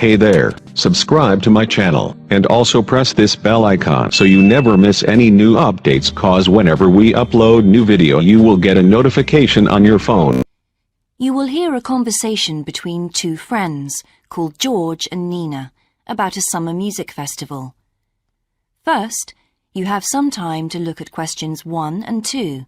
Hey there, subscribe to my channel, and also press this bell icon so you never miss any new updates, cause whenever we upload new video you will get a notification on your phone. You will hear a conversation between two friends called George and Nina about a summer music festival. First, you have some time to look at questions 1 and 2.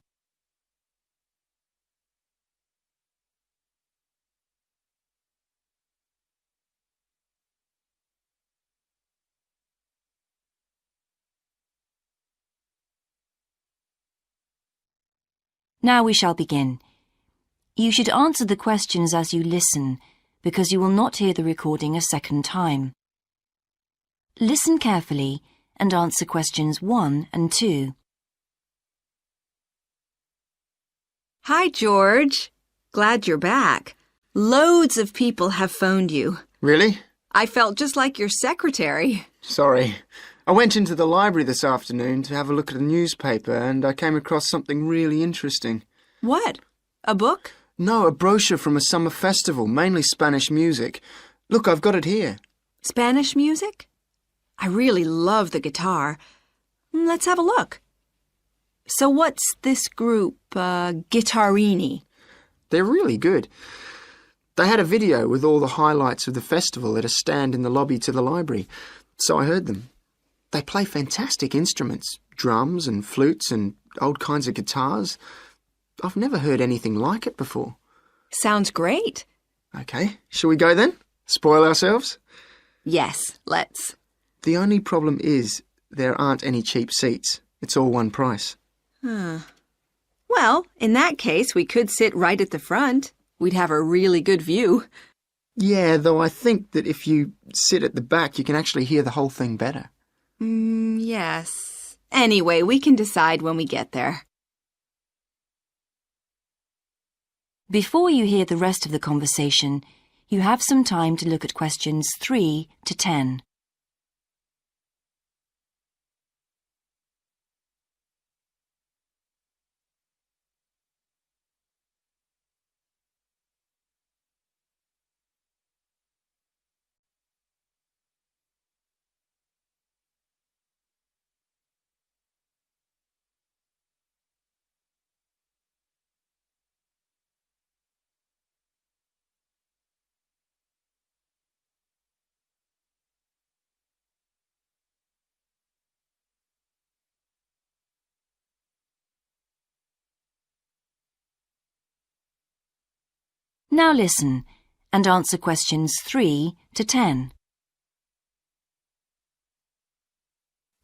Now we shall begin. You should answer the questions as you listen, because you will not hear the recording a second time. Listen carefully and answer questions 1 and 2. Hi, George. Glad you're back. Loads of people have phoned you. Really? I felt just like your secretary. Sorry. I went into the library this afternoon to have a look at a newspaper and I came across something really interesting. What? A book? No, a brochure from a summer festival, mainly Spanish music. Look, I've got it here. Spanish music? I really love the guitar. Let's have a look. So what's this group, Guittarini? They're really good. They had a video with all the highlights of the festival at a stand in the lobby to the library, so I heard them. They play fantastic instruments, drums and flutes and old kinds of guitars. I've never heard anything like it before. Sounds great. Okay, shall we go then? Spoil ourselves? Yes, let's. The only problem is there aren't any cheap seats. It's all one price. Well, in that case, we could sit right at the front. We'd have a really good view. Yeah, though I think that if you sit at the back, you can actually hear the whole thing better. Yes. Anyway, we can decide when we get there. Before you hear the rest of the conversation, you have some time to look at questions 3 to 10. Now listen and answer questions 3 to 10.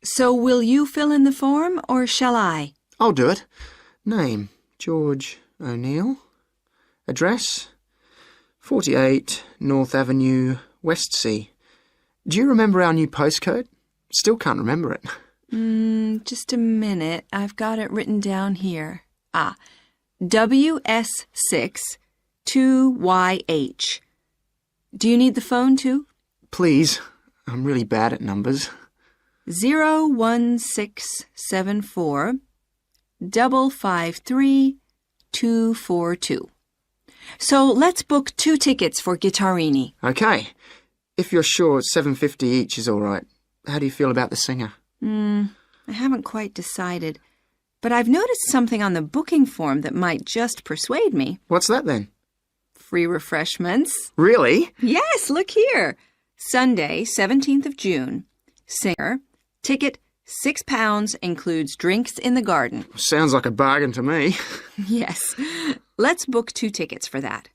So will you fill in the form or shall I? I'll do it. Name, George O'Neill. Address, 48 North Avenue, Westsea. Do you remember our new postcode? Still can't remember it. Just a minute. I've got it written down here. WS6 2YH. Do you need the phone too? Please. I'm really bad at numbers. 01674 553 242. So let's book 2 tickets for Guittarini. Okay. If you're sure $7.50 each is all right. How do you feel about the singer? I haven't quite decided. But I've noticed something on the booking form that might just persuade me. What's that then? Free refreshments. Really? Yes, look here. Sunday, 17th of June. Singer. Ticket, £6, includes drinks in the garden. Sounds like a bargain to me. Yes. Let's book 2 tickets for that.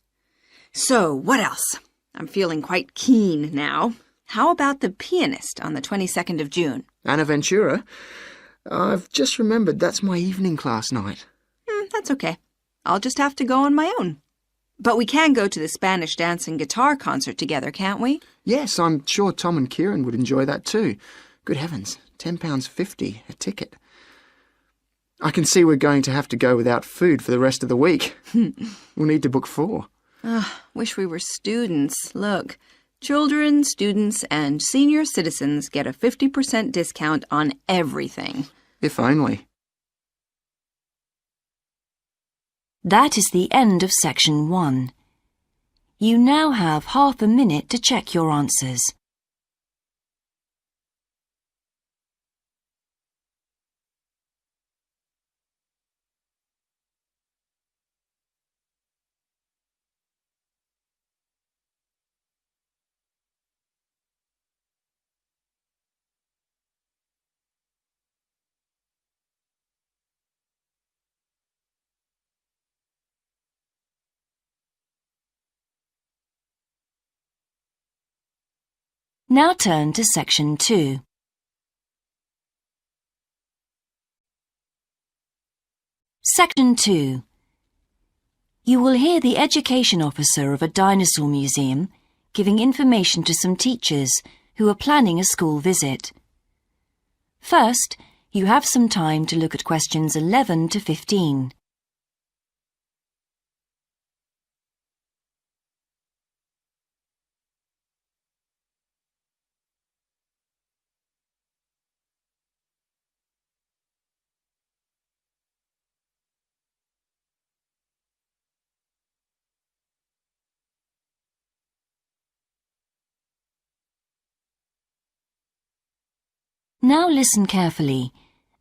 So, what else? I'm feeling quite keen now. How about the pianist on the 22nd of June? Anna Ventura? I've just remembered that's my evening class night. That's okay. I'll just have to go on my own. But we can go to the Spanish dance and guitar concert together, can't we? Yes, I'm sure Tom and Kieran would enjoy that too. Good heavens, £10.50 a ticket. I can see we're going to have to go without food for the rest of the week. We'll need to book 4. Wish we were students. Look, children, students, and senior citizens get a 50% discount on everything. If only. That is the end of section 1. You now have half a minute to check your answers. Now turn to Section 2. Section 2. You will hear the education officer of a dinosaur museum giving information to some teachers who are planning a school visit. First, you have some time to look at questions 11 to 15. Now listen carefully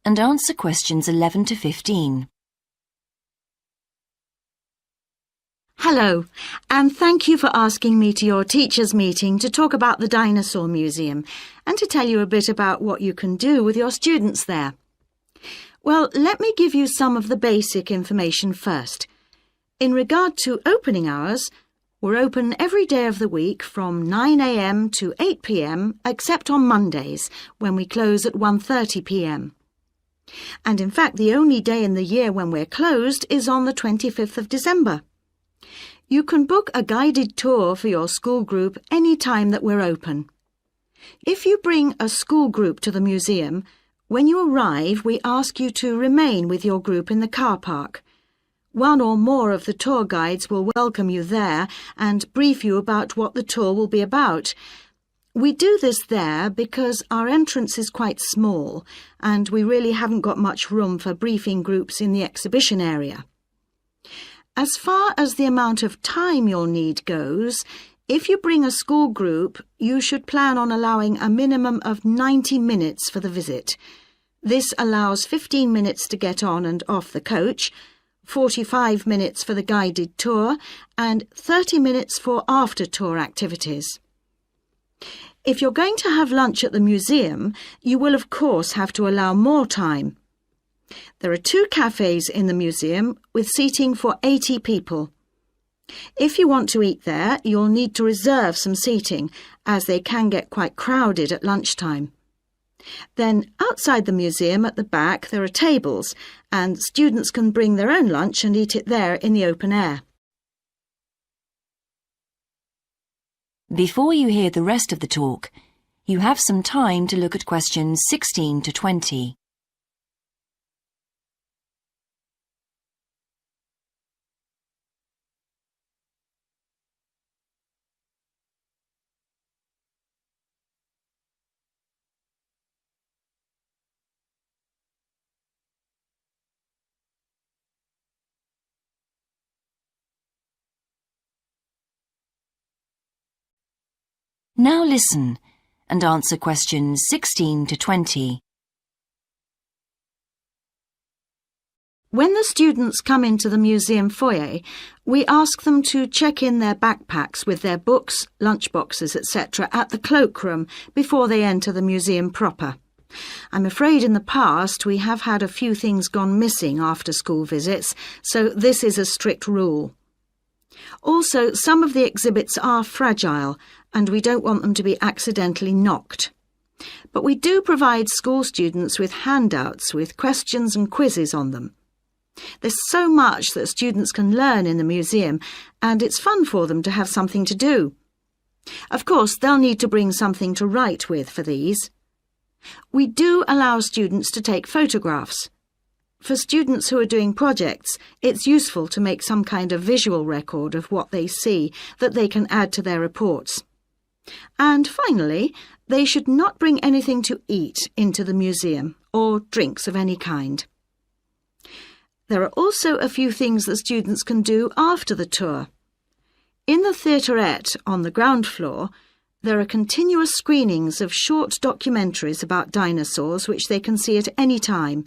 and answer questions 11 to 15. Hello, and thank you for asking me to your teachers' meeting to talk about the Dinosaur Museum and to tell you a bit about what you can do with your students there. Well, let me give you some of the basic information first. In regard to opening hours, we're open every day of the week from 9 a.m. to 8 p.m. except on Mondays, when we close at 1:30 p.m. And in fact, the only day in the year when we're closed is on the 25th of December. You can book a guided tour for your school group any time that we're open. If you bring a school group to the museum, when you arrive, we ask you to remain with your group in the car park. One or more of the tour guides will welcome you there and brief you about what the tour will be about. We do this there because our entrance is quite small and we really haven't got much room for briefing groups in the exhibition area. As far as the amount of time you'll need goes, if you bring a school group, you should plan on allowing a minimum of 90 minutes for the visit. This allows 15 minutes to get on and off the coach, 45 minutes for the guided tour, and 30 minutes for after-tour activities. If you're going to have lunch at the museum, you will of course have to allow more time. There are 2 cafes in the museum with seating for 80 people. If you want to eat there, you'll need to reserve some seating, as they can get quite crowded at lunchtime. Then, outside the museum at the back, there are tables, and students can bring their own lunch and eat it there in the open air. Before you hear the rest of the talk, you have some time to look at questions 16 to 20. Now listen and answer questions 16 to 20. When the students come into the museum foyer, we ask them to check in their backpacks with their books, lunchboxes, etc. at the cloakroom before they enter the museum proper. I'm afraid in the past we have had a few things gone missing after school visits, so this is a strict rule. Also, some of the exhibits are fragile and we don't want them to be accidentally knocked. But we do provide school students with handouts with questions and quizzes on them. There's so much that students can learn in the museum, and it's fun for them to have something to do. Of course, they'll need to bring something to write with for these. We do allow students to take photographs. For students who are doing projects, it's useful to make some kind of visual record of what they see that they can add to their reports. And finally, they should not bring anything to eat into the museum or drinks of any kind. There are also a few things that students can do after the tour. In the theaterette on the ground floor, there are continuous screenings of short documentaries about dinosaurs which they can see at any time.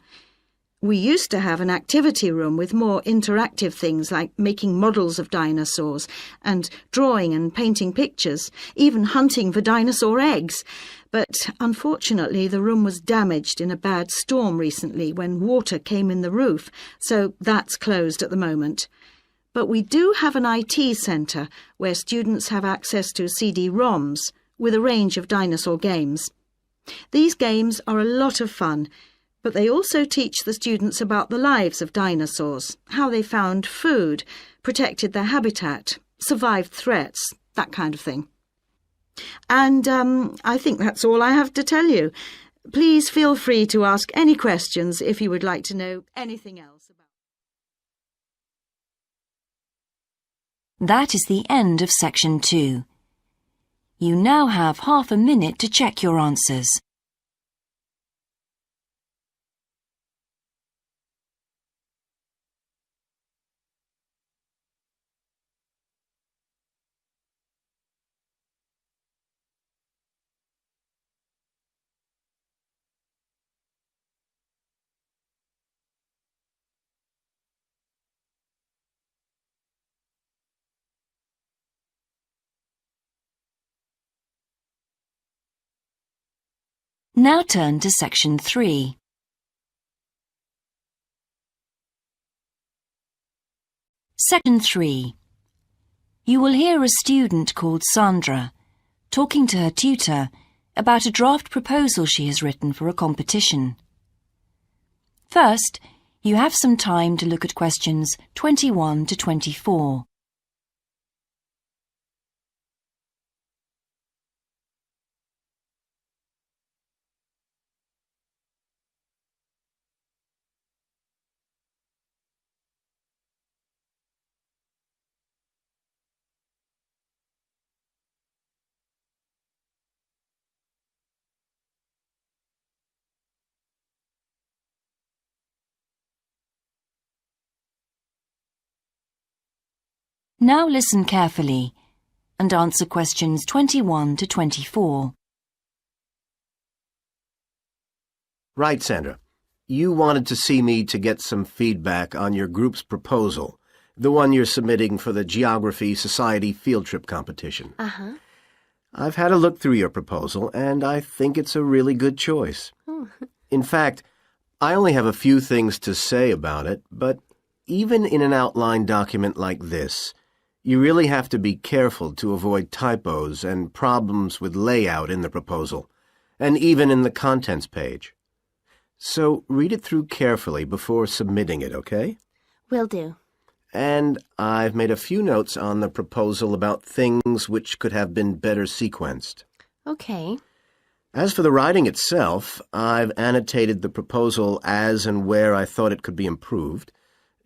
We used to have an activity room with more interactive things like making models of dinosaurs and drawing and painting pictures, even hunting for dinosaur eggs. But unfortunately, the room was damaged in a bad storm recently when water came in the roof, so that's closed at the moment. But we do have an IT centre where students have access to CD-ROMs with a range of dinosaur games. These games are a lot of fun, but they also teach the students about the lives of dinosaurs, how they found food, protected their habitat, survived threats, that kind of thing. And I think that's all I have to tell you. Please feel free to ask any questions if you would like to know anything else about. That is the end of section 2. You now have half a minute to check your answers. Now turn to section 3. Section 3. You will hear a student called Sandra talking to her tutor about a draft proposal she has written for a competition. First, you have some time to look at questions 21 to 24. Now listen carefully and answer questions 21 to 24. Right, Sandra. You wanted to see me to get some feedback on your group's proposal, the one you're submitting for the Geography Society field trip competition. Uh-huh. I've had a look through your proposal, and I think it's a really good choice. Oh. In fact, I only have a few things to say about it, but even in an outline document like this, you really have to be careful to avoid typos and problems with layout in the proposal, and even in the contents page. So read it through carefully before submitting it, okay? Will do. And I've made a few notes on the proposal about things which could have been better sequenced. Okay. As for the writing itself, I've annotated the proposal as and where I thought it could be improved.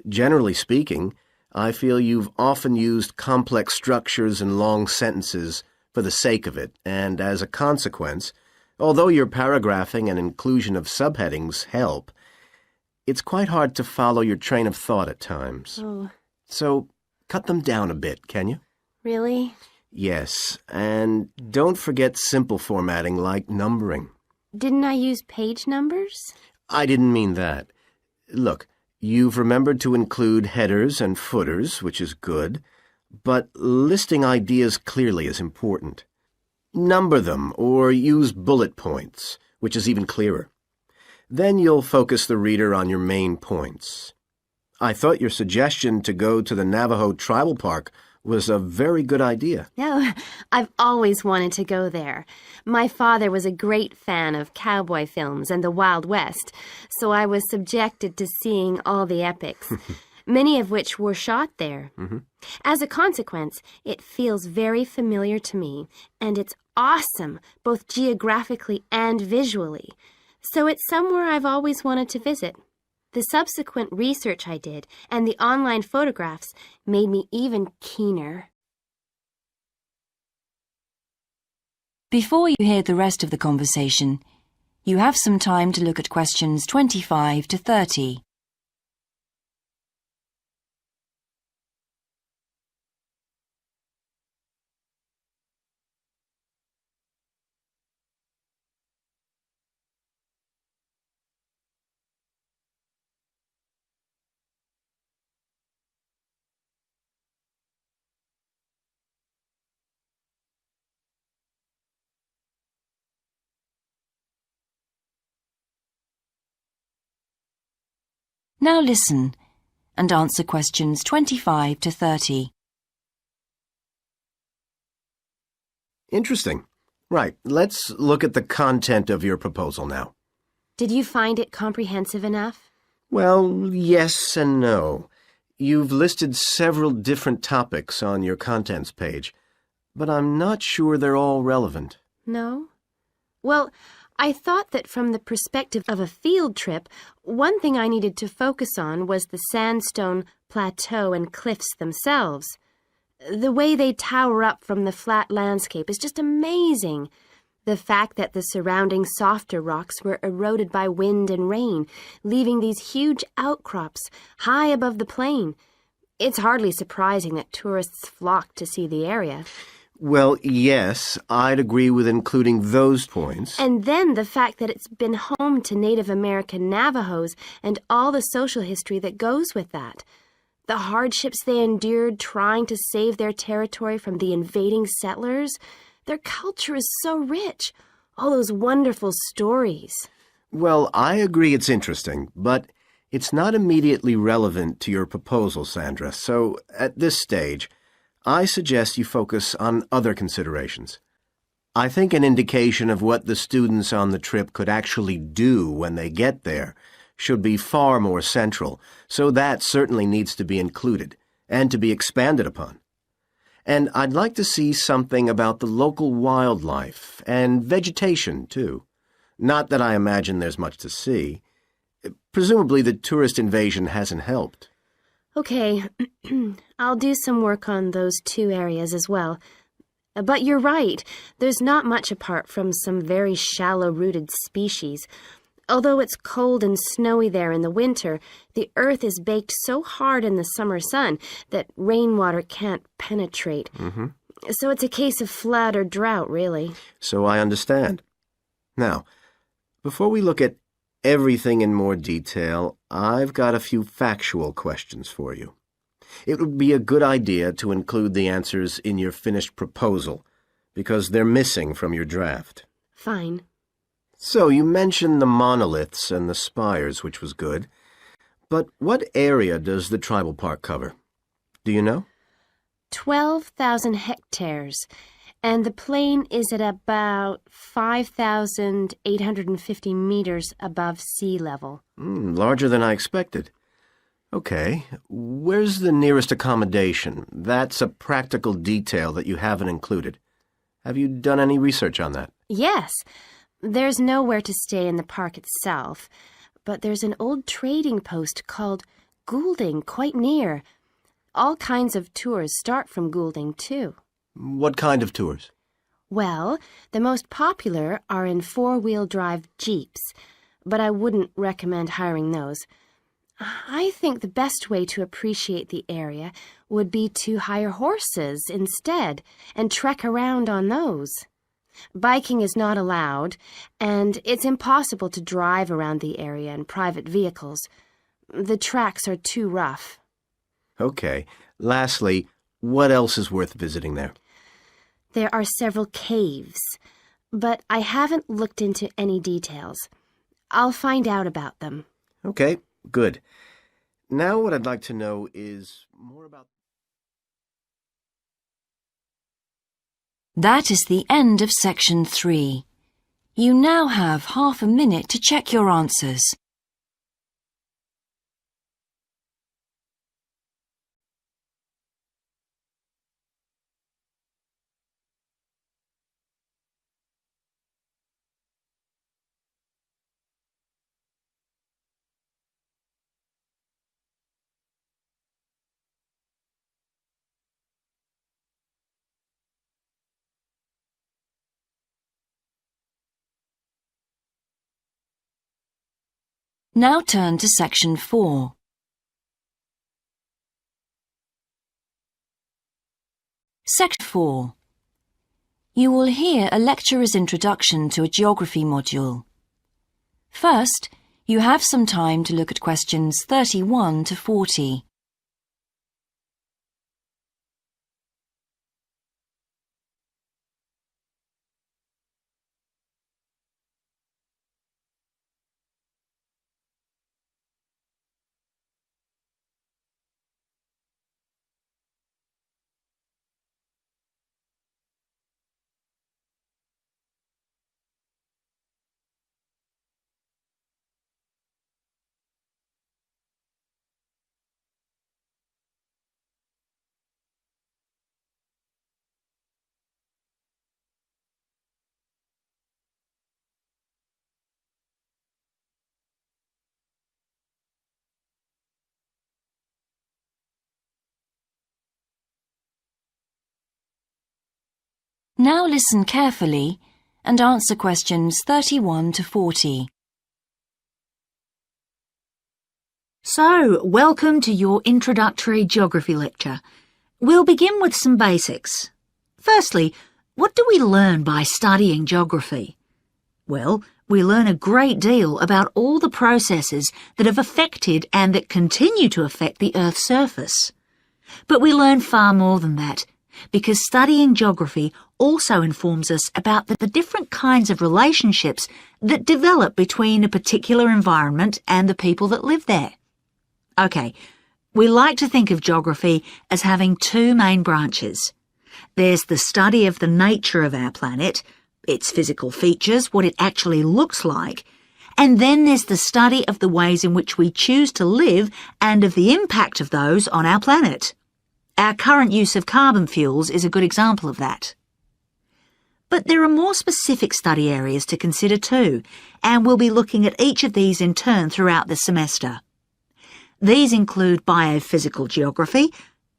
Generally speaking, I feel you've often used complex structures and long sentences for the sake of it, and as a consequence, although your paragraphing and inclusion of subheadings help, it's quite hard to follow your train of thought at times. Oh. So, cut them down a bit, can you? Really? Yes, and don't forget simple formatting like numbering. Didn't I use page numbers? I didn't mean that. Look, you've remembered to include headers and footers, which is good, but listing ideas clearly is important. Number them or use bullet points, which is even clearer. Then you'll focus the reader on your main points. I thought your suggestion to go to the Navajo Tribal Park was a very good idea. No, I've always wanted to go there. My father was a great fan of cowboy films and the Wild West, so I was subjected to seeing all the epics, many of which were shot there. Mm-hmm. As a consequence, it feels very familiar to me, and it's awesome, both geographically and visually. So it's somewhere I've always wanted to visit. The subsequent research I did and the online photographs made me even keener. Before you hear the rest of the conversation, you have some time to look at questions 25 to 30. Now listen and answer questions 25 to 30. Interesting. Right, let's look at the content of your proposal now. Did you find it comprehensive enough? Well, yes and no. You've listed several different topics on your contents page, but I'm not sure they're all relevant. No? Well, I thought that from the perspective of a field trip, one thing I needed to focus on was the sandstone plateau and cliffs themselves. The way they tower up from the flat landscape is just amazing. The fact that the surrounding softer rocks were eroded by wind and rain, leaving these huge outcrops high above the plain. It's hardly surprising that tourists flock to see the area. Well, yes, I'd agree with including those points. And then the fact that it's been home to Native American Navajos and all the social history that goes with that. The hardships they endured trying to save their territory from the invading settlers. Their culture is so rich. All those wonderful stories. Well, I agree it's interesting, but it's not immediately relevant to your proposal, Sandra. So, at this stage, I suggest you focus on other considerations. I think an indication of what the students on the trip could actually do when they get there should be far more central, so that certainly needs to be included and to be expanded upon. And I'd like to see something about the local wildlife and vegetation, too. Not that I imagine there's much to see. Presumably the tourist invasion hasn't helped. Okay, I'll do some work on those two areas as well. But you're right, there's not much apart from some very shallow-rooted species. Although it's cold and snowy there in the winter, the earth is baked so hard in the summer sun that rainwater can't penetrate. So it's a case of flood or drought, really. So I understand. Now, before we look at everything in more detail, I've got a few factual questions for you. It would be a good idea to include the answers in your finished proposal, because they're missing from your draft. Fine. So you mentioned the monoliths and the spires, which was good. But what area does the tribal park cover? Do you know? 12,000 hectares, and the plain is at about 5,850 meters above sea level. Larger than I expected. Okay, where's the nearest accommodation? That's a practical detail that you haven't included. Have you done any research on that? Yes. There's nowhere to stay in the park itself, but there's an old trading post called Goulding quite near. All kinds of tours start from Goulding, too. What kind of tours? Well, the most popular are in four-wheel drive Jeeps, but I wouldn't recommend hiring those. I think the best way to appreciate the area would be to hire horses instead and trek around on those. Biking is not allowed, and it's impossible to drive around the area in private vehicles. The tracks are too rough. Okay. Lastly, what else is worth visiting there? There are several caves, but I haven't looked into any details. I'll find out about them. Okay, good. Now what I'd like to know is more about... That is the end of section 3. You now have half a minute to check your answers. Now turn to section 4. Section 4. You will hear a lecturer's introduction to a geography module. First, you have some time to look at questions 31 to 40. Now listen carefully and answer questions 31 to 40. So, welcome to your introductory geography lecture. We'll begin with some basics. Firstly, what do we learn by studying geography? Well, we learn a great deal about all the processes that have affected and that continue to affect the Earth's surface. But we learn far more than that, because studying geography also informs us about the different kinds of relationships that develop between a particular environment and the people that live there. Okay, we like to think of geography as having two main branches. There's the study of the nature of our planet, its physical features, what it actually looks like, and then there's the study of the ways in which we choose to live and of the impact of those on our planet. Our current use of carbon fuels is a good example of that. But there are more specific study areas to consider too, and we'll be looking at each of these in turn throughout the semester. These include biophysical geography,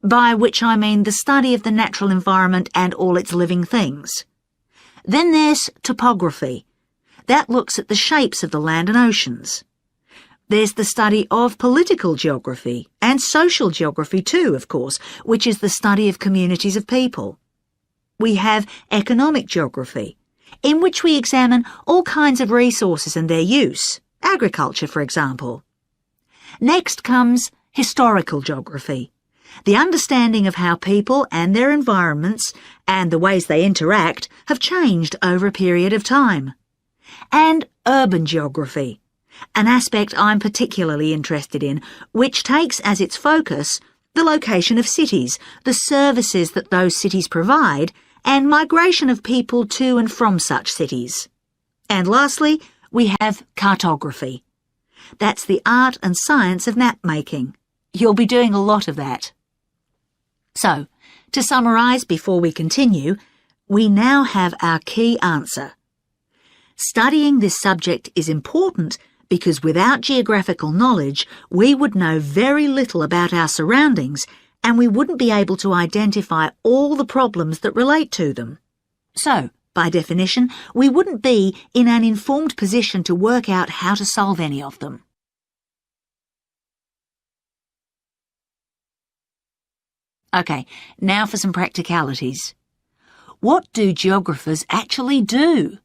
by which I mean the study of the natural environment and all its living things. Then there's topography. That looks at the shapes of the land and oceans. There's the study of political geography, and social geography too, of course, which is the study of communities of people. We have economic geography, in which we examine all kinds of resources and their use, agriculture, for example. Next comes historical geography, the understanding of how people and their environments and the ways they interact have changed over a period of time. And urban geography, an aspect I'm particularly interested in, which takes as its focus the location of cities, the services that those cities provide, and migration of people to and from such cities. And lastly, we have cartography. That's the art and science of map making. You'll be doing a lot of that. So, to summarise before we continue, we now have our key answer. Studying this subject is important because without geographical knowledge, we would know very little about our surroundings and we wouldn't be able to identify all the problems that relate to them. So, by definition, we wouldn't be in an informed position to work out how to solve any of them. Okay, now for some practicalities. What do geographers actually do?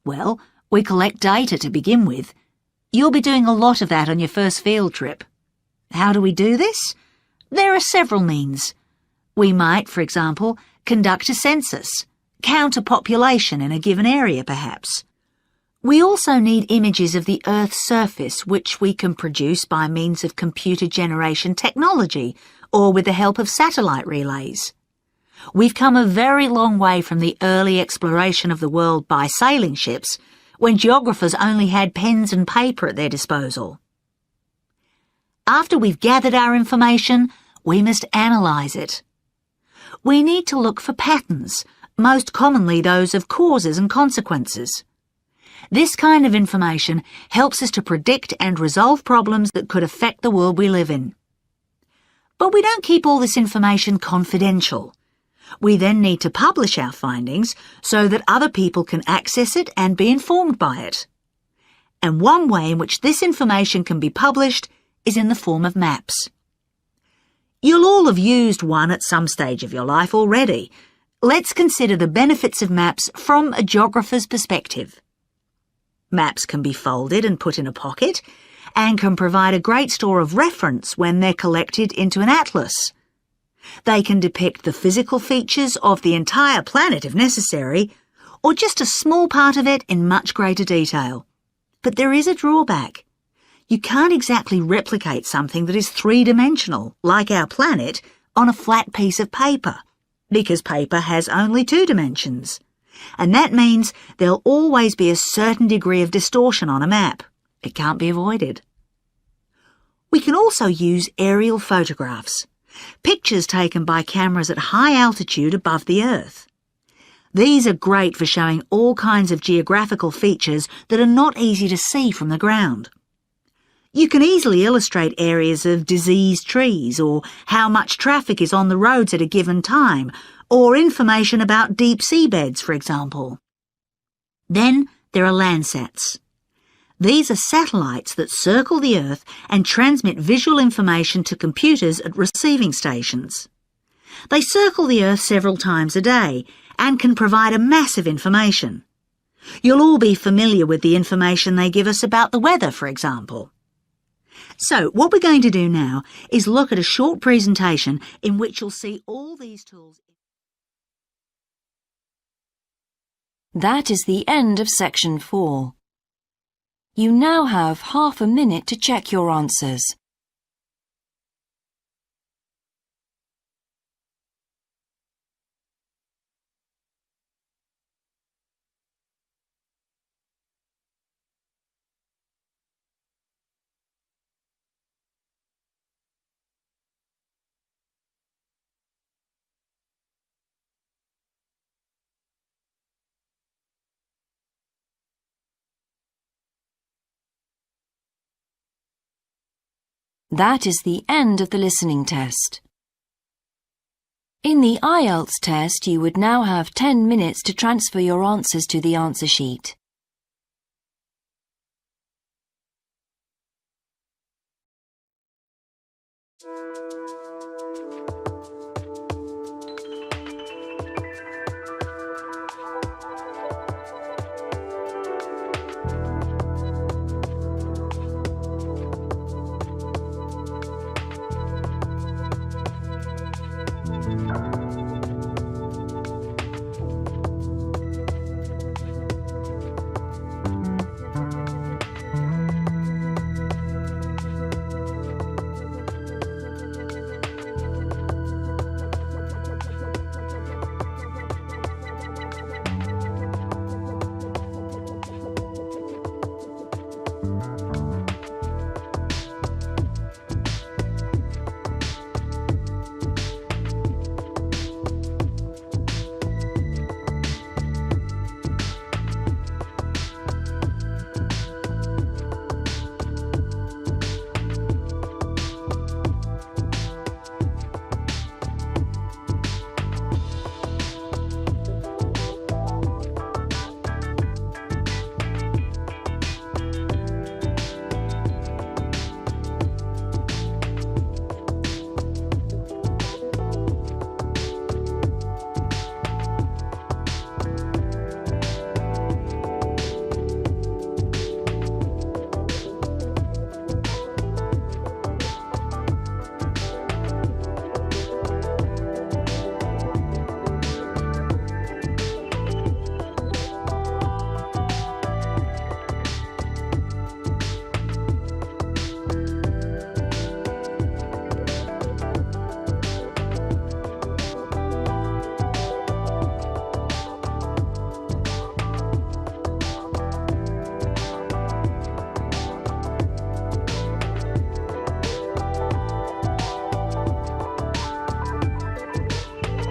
Well, we collect data to begin with. You'll be doing a lot of that on your first field trip. How do we do this? There are several means. We might, for example, conduct a census, count a population in a given area perhaps. We also need images of the Earth's surface which we can produce by means of computer generation technology or with the help of satellite relays. We've come a very long way from the early exploration of the world by sailing ships, when geographers only had pens and paper at their disposal. After we've gathered our information, we must analyse it. We need to look for patterns, most commonly those of causes and consequences. This kind of information helps us to predict and resolve problems that could affect the world we live in. But we don't keep all this information confidential. We then need to publish our findings so that other people can access it and be informed by it. And one way in which this information can be published is in the form of maps. You'll all have used one at some stage of your life already. Let's consider the benefits of maps from a geographer's perspective. Maps can be folded and put in a pocket and can provide a great store of reference when they're collected into an atlas. They can depict the physical features of the entire planet if necessary, or just a small part of it in much greater detail. But there is a drawback. You can't exactly replicate something that is three-dimensional, like our planet, on a flat piece of paper, because paper has only 2 dimensions. And that means there'll always be a certain degree of distortion on a map. It can't be avoided. We can also use aerial photographs, pictures taken by cameras at high altitude above the Earth. These are great for showing all kinds of geographical features that are not easy to see from the ground. You can easily illustrate areas of diseased trees or how much traffic is on the roads at a given time, or information about deep sea beds, for example. Then there are Landsats. These are satellites that circle the Earth and transmit visual information to computers at receiving stations. They circle the Earth several times a day and can provide a massive information. You'll all be familiar with the information they give us about the weather, for example. So, what we're going to do now is look at a short presentation in which you'll see all these tools. That is the end of section 4. You now have half a minute to check your answers. That is the end of the listening test. In the IELTS test, you would now have 10 minutes to transfer your answers to the answer sheet.